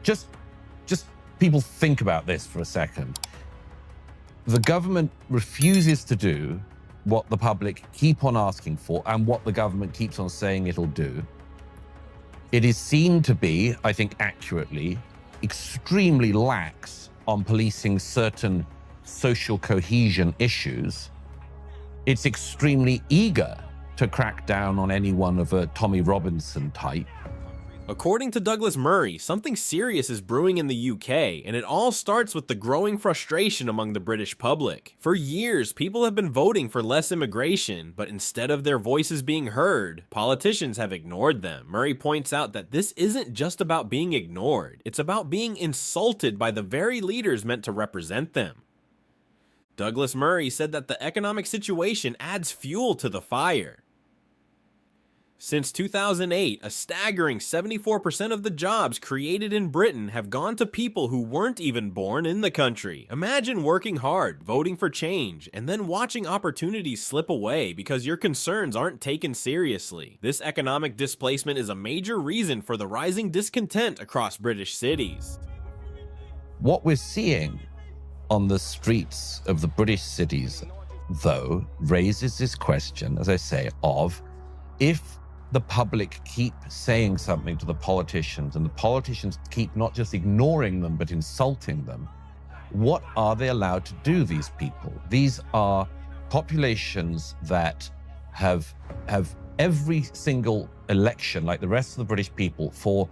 just people think about this for a second. The government refuses to do what the public keep on asking for and what the government keeps on saying it'll do. It is seen to be, I think accurately, extremely lax on policing certain social cohesion issues. It's extremely eager to crack down on anyone of a Tommy Robinson type. According to Douglas Murray, something serious is brewing in the UK, and it all starts with the growing frustration among the British public. For years, people have been voting for less immigration, but instead of their voices being heard, politicians have ignored them. Murray points out that this isn't just about being ignored, it's about being insulted by the very leaders meant to represent them. Douglas Murray said that the economic situation adds fuel to the fire. Since 2008, a staggering 74% of the jobs created in Britain have gone to people who weren't even born in the country. Imagine working hard, voting for change, and then watching opportunities slip away because your concerns aren't taken seriously. This economic displacement is a major reason for the rising discontent across British cities. What we're seeing on the streets of the British cities, though, raises this question, as I say, of if the public keep saying something to the politicians and the politicians keep not just ignoring them but insulting them, what are they allowed to do, these people? These are populations that have every single election, like the rest of the British people, for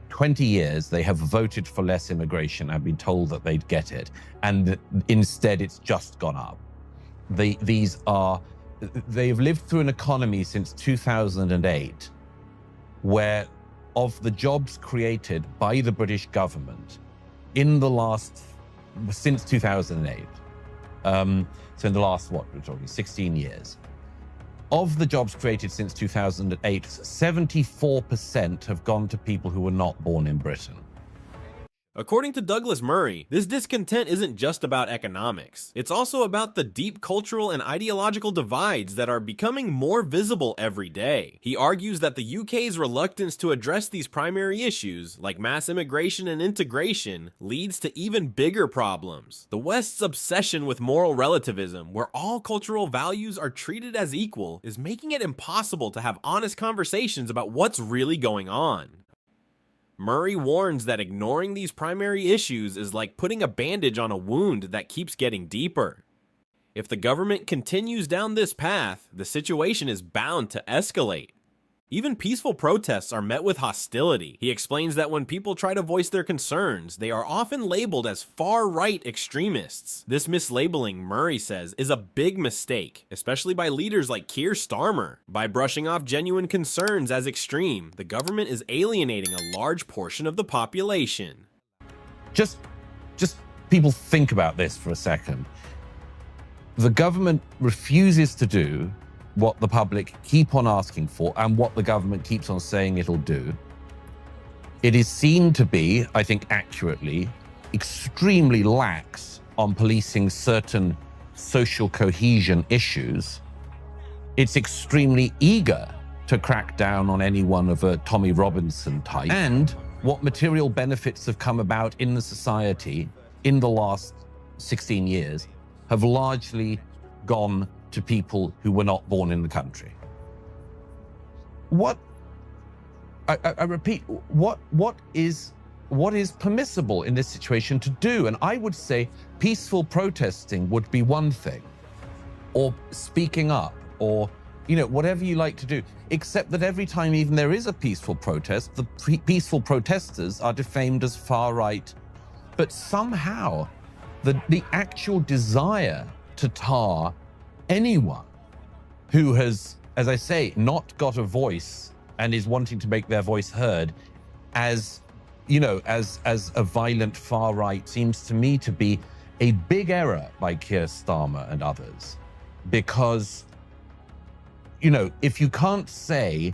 20 years, they have voted for less immigration and been told that they'd get it. And instead, it's just gone up. They've lived through an economy since 2008, where of the jobs created by the British government since 2008, so in the last, we're talking 16 years, of the jobs created since 2008, 74% have gone to people who were not born in Britain. According to Douglas Murray, this discontent isn't just about economics. It's also about the deep cultural and ideological divides that are becoming more visible every day. He argues that the UK's reluctance to address these primary issues, like mass immigration and integration, leads to even bigger problems. The West's obsession with moral relativism, where all cultural values are treated as equal, is making it impossible to have honest conversations about what's really going on. Murray warns that ignoring these primary issues is like putting a bandage on a wound that keeps getting deeper. If the government continues down this path, the situation is bound to escalate. Even peaceful protests are met with hostility. He explains that when people try to voice their concerns, they are often labeled as far-right extremists. This mislabeling, Murray says, is a big mistake, especially by leaders like Keir Starmer. By brushing off genuine concerns as extreme, the government is alienating a large portion of the population. Just people think about this for a second. The government refuses to do what the public keep on asking for and what the government keeps on saying it'll do. It is seen to be, I think accurately, extremely lax on policing certain social cohesion issues. It's extremely eager to crack down on anyone of a Tommy Robinson type. And what material benefits have come about in the society in the last 16 years have largely gone to people who were not born in the country. I repeat, what is permissible in this situation to do? And I would say peaceful protesting would be one thing, or speaking up, or whatever you like to do, except that every time even there is a peaceful protest, the peaceful protesters are defamed as far right. But somehow the actual desire to tar anyone who has, as I say, not got a voice and is wanting to make their voice heard as a violent far right seems to me to be a big error by Keir Starmer and others. Because, if you can't say,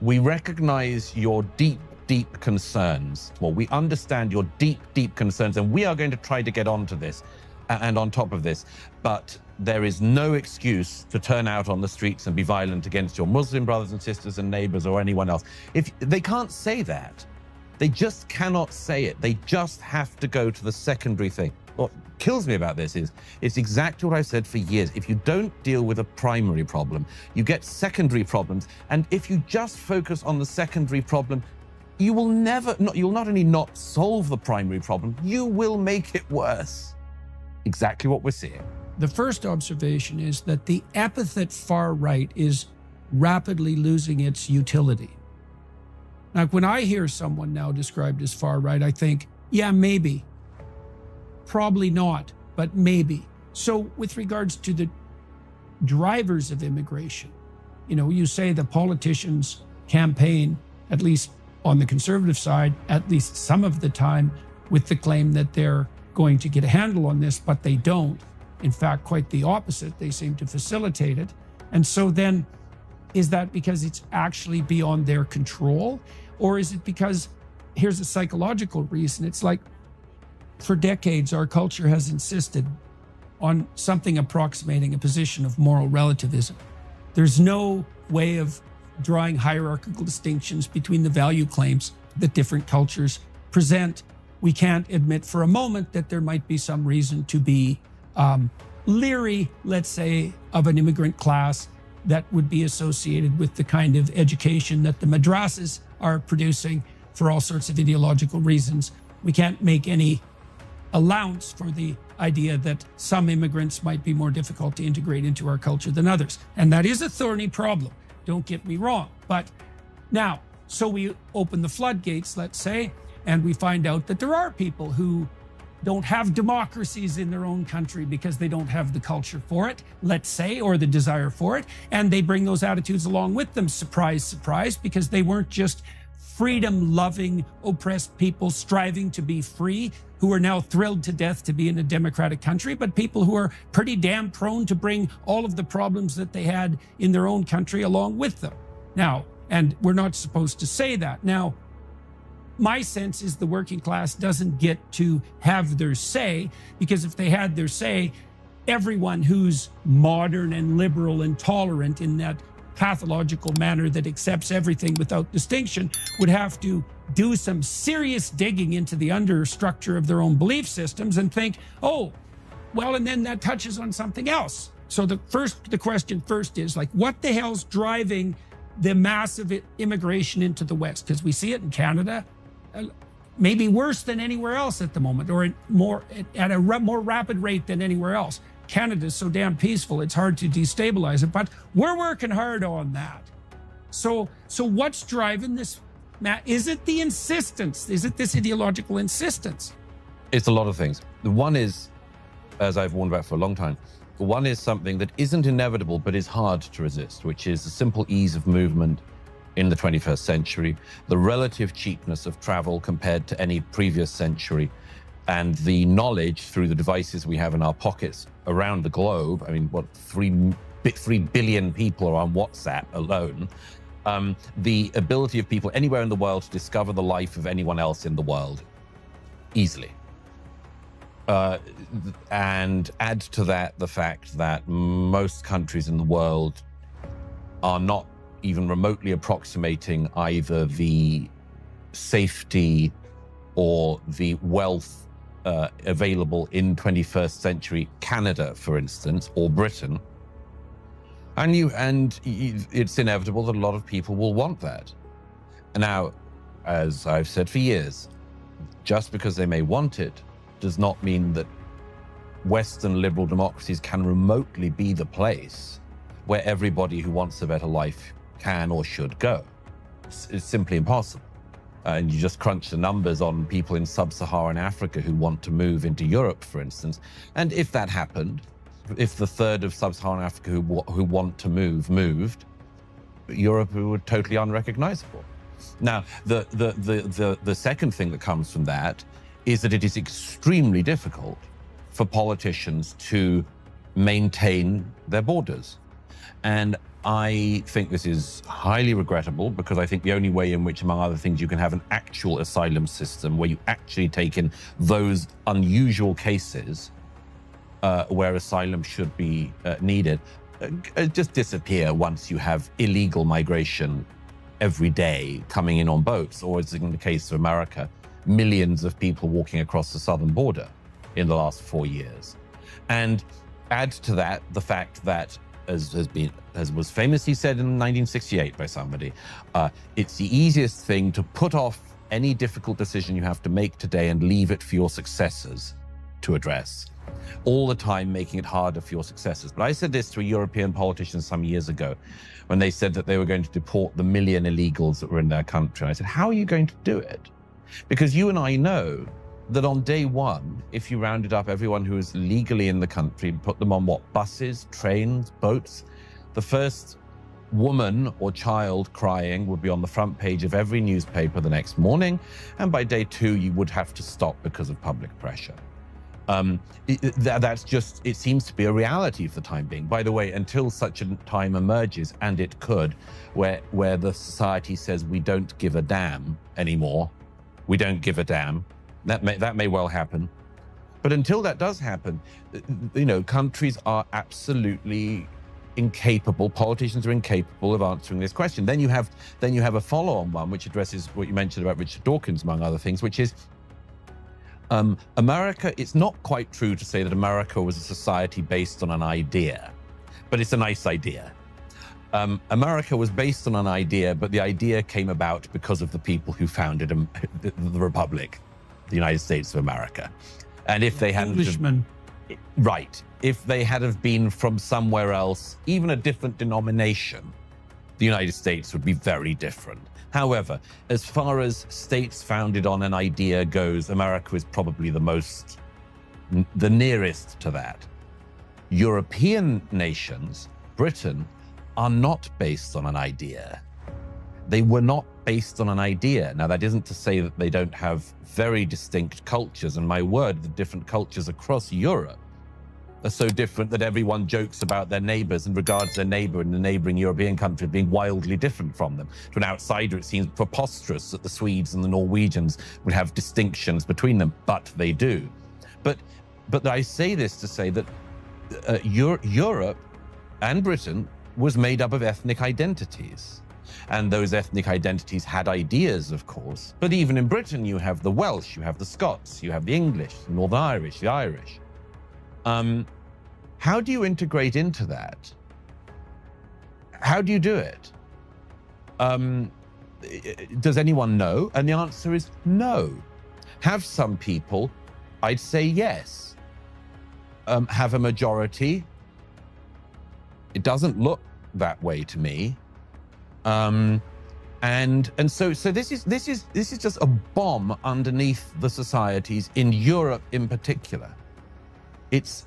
we recognize your deep concerns, well, we understand your deep concerns, and we are going to try to get onto this and on top of this, but there is no excuse to turn out on the streets and be violent against your Muslim brothers and sisters and neighbors or anyone else. If they can't say that, They just cannot say it. They just have to go to the secondary thing. What kills me about this is, it's exactly what I've said for years. If you don't deal with a primary problem, you get secondary problems. And if you just focus on the secondary problem, you will you'll not only not solve the primary problem, you will make it worse. Exactly what we're seeing. The first observation is that the epithet far right is rapidly losing its utility. Like when I hear someone now described as far right, I think, yeah, maybe. Probably not, but maybe. So with regards to the drivers of immigration, you say the politicians campaign, at least on the conservative side, at least some of the time, with the claim that they're going to get a handle on this, but they don't. In fact, quite the opposite. They seem to facilitate it. And so then, is that because it's actually beyond their control? Or is it because, here's a psychological reason, it's like, for decades, our culture has insisted on something approximating a position of moral relativism. There's no way of drawing hierarchical distinctions between the value claims that different cultures present. We can't admit for a moment that there might be some reason to be leery, let's say, of an immigrant class that would be associated with the kind of education that the madrasas are producing for all sorts of ideological reasons. We can't make any allowance for the idea that some immigrants might be more difficult to integrate into our culture than others. And that is a thorny problem, don't get me wrong. But now, so we open the floodgates, let's say, and we find out that there are people who don't have democracies in their own country because they don't have the culture for it, let's say, or the desire for it. And they bring those attitudes along with them. Surprise, surprise, because they weren't just freedom-loving, oppressed people striving to be free, who are now thrilled to death to be in a democratic country, but people who are pretty damn prone to bring all of the problems that they had in their own country along with them. Now, and we're not supposed to say that. Now, my sense is the working class doesn't get to have their say, because if they had their say, everyone who's modern and liberal and tolerant in that pathological manner that accepts everything without distinction would have to do some serious digging into the understructure of their own belief systems and think, oh, well, and then that touches on something else. So the question first is, like, what the hell's driving the massive immigration into the West? Because we see it in Canada, maybe worse than anywhere else at the moment, or at a more rapid rate than anywhere else. Canada's so damn peaceful, it's hard to destabilize it, but we're working hard on that. So what's driving this, Matt? Is it the insistence? Is it this ideological insistence? It's a lot of things. The one is, as I've warned about for a long time, the one is something that isn't inevitable, but is hard to resist, which is the simple ease of movement in the 21st century, the relative cheapness of travel compared to any previous century, and the knowledge through the devices we have in our pockets around the globe. I mean, 3 billion people are on WhatsApp alone. The ability of people anywhere in the world to discover the life of anyone else in the world easily. And add to that the fact that most countries in the world are not even remotely approximating either the safety or the wealth available in 21st century Canada, for instance, or Britain. And it's inevitable that a lot of people will want that. Now, as I've said for years, just because they may want it does not mean that Western liberal democracies can remotely be the place where everybody who wants a better life can or should go. It's simply impossible. And you just crunch the numbers on people in sub-Saharan Africa who want to move into Europe, for instance. And if that happened, if the third of sub-Saharan Africa who want to move moved, Europe would totally unrecognizable. Now, the second thing that comes from that is that it is extremely difficult for politicians to maintain their borders. And I think this is highly regrettable, because I think the only way in which, among other things, you can have an actual asylum system where you actually take in those unusual cases where asylum should be needed, just disappear once you have illegal migration every day coming in on boats, or as in the case of America, millions of people walking across the southern border in the last 4 years. And add to that the fact that, as was famously said in 1968 by somebody, it's the easiest thing to put off any difficult decision you have to make today and leave it for your successors to address. All the time making it harder for your successors. But I said this to a European politician some years ago when they said that they were going to deport the million illegals that were in their country. And I said, how are you going to do it? Because you and I know that on day one, if you rounded up everyone who is legally in the country and put them on buses, trains, boats, the first woman or child crying would be on the front page of every newspaper the next morning. And by day two, you would have to stop because of public pressure. That's just, it seems to be a reality for the time being. By the way, until such a time emerges, and it could, where the society says we don't give a damn anymore, we don't give a damn, that may well happen. But until that does happen, countries are absolutely incapable, politicians are incapable of answering this question. Then you have a follow-on one, which addresses what you mentioned about Richard Dawkins, among other things, which is America. It's not quite true to say that America was a society based on an idea, but it's a nice idea. America was based on an idea, but the idea came about because of the people who founded the Republic, the United States of America. And if they hadn't... Englishmen. Right. If they had have been from somewhere else, even a different denomination, the United States would be very different. However, as far as states founded on an idea goes, America is probably the nearest to that. European nations, Britain, are not based on an idea. They were not based on an idea. Now, that isn't to say that they don't have very distinct cultures. And my word, the different cultures across Europe are so different that everyone jokes about their neighbors and regards their neighbor in the neighboring European country being wildly different from them. To an outsider, it seems preposterous that the Swedes and the Norwegians would have distinctions between them, but they do. But I say this to say that Europe and Britain was made up of ethnic identities. And those ethnic identities had ideas, of course. But even in Britain, you have the Welsh, you have the Scots, you have the English, the Northern Irish, the Irish. How do you integrate into that? How do you do it? Does anyone know? And the answer is no. Have some people? I'd say yes. Have a majority? It doesn't look that way to me. And so this is just a bomb underneath the societies in Europe in particular. It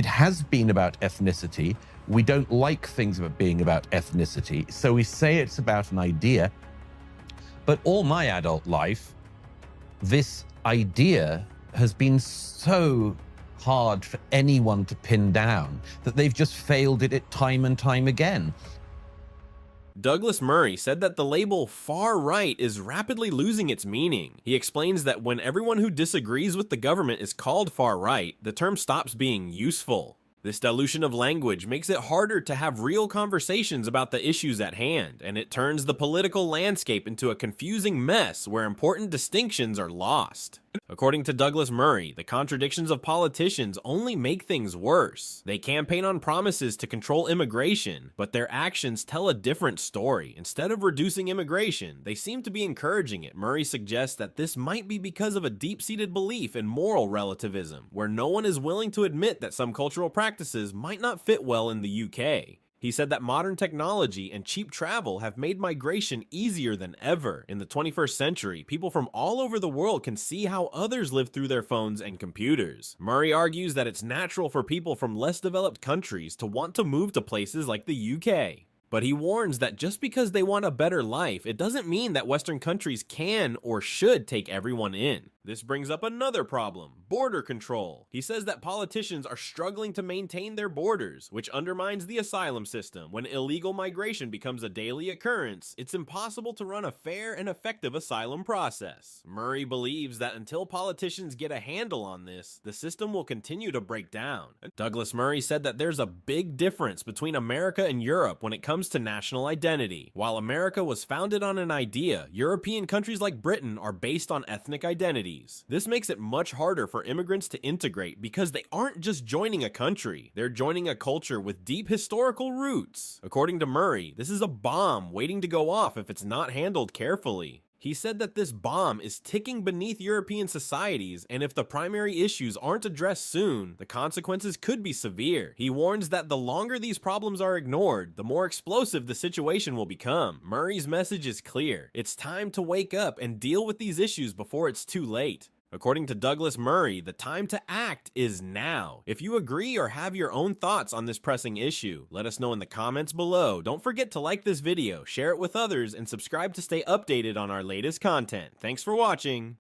has been about ethnicity. We don't like things about being about ethnicity, so we say it's about an idea. But all my adult life, this idea has been so hard for anyone to pin down that they've just failed at it time and time again. Douglas Murray said that the label far right is rapidly losing its meaning. He explains that when everyone who disagrees with the government is called far right, the term stops being useful. This dilution of language makes it harder to have real conversations about the issues at hand, and it turns the political landscape into a confusing mess where important distinctions are lost. According to Douglas Murray, the contradictions of politicians only make things worse. They campaign on promises to control immigration, but their actions tell a different story. Instead of reducing immigration, they seem to be encouraging it. Murray suggests that this might be because of a deep-seated belief in moral relativism, where no one is willing to admit that some cultural practices might not fit well in the UK. He said that modern technology and cheap travel have made migration easier than ever. In the 21st century, people from all over the world can see how others live through their phones and computers. Murray argues that it's natural for people from less developed countries to want to move to places like the UK. But he warns that just because they want a better life, it doesn't mean that Western countries can or should take everyone in. This brings up another problem, border control. He says that politicians are struggling to maintain their borders, which undermines the asylum system. When illegal migration becomes a daily occurrence, it's impossible to run a fair and effective asylum process. Murray believes that until politicians get a handle on this, the system will continue to break down. Douglas Murray said that there's a big difference between America and Europe when it comes to national identity. While America was founded on an idea, European countries like Britain are based on ethnic identities. This makes it much harder for immigrants to integrate because they aren't just joining a country, they're joining a culture with deep historical roots. According to Murray, this is a bomb waiting to go off if it's not handled carefully. He said that this bomb is ticking beneath European societies, and if the primary issues aren't addressed soon, the consequences could be severe. He warns that the longer these problems are ignored, the more explosive the situation will become. Murray's message is clear. It's time to wake up and deal with these issues before it's too late. According to Douglas Murray, the time to act is now. If you agree or have your own thoughts on this pressing issue, let us know in the comments below. Don't forget to like this video, share it with others, and subscribe to stay updated on our latest content. Thanks for watching.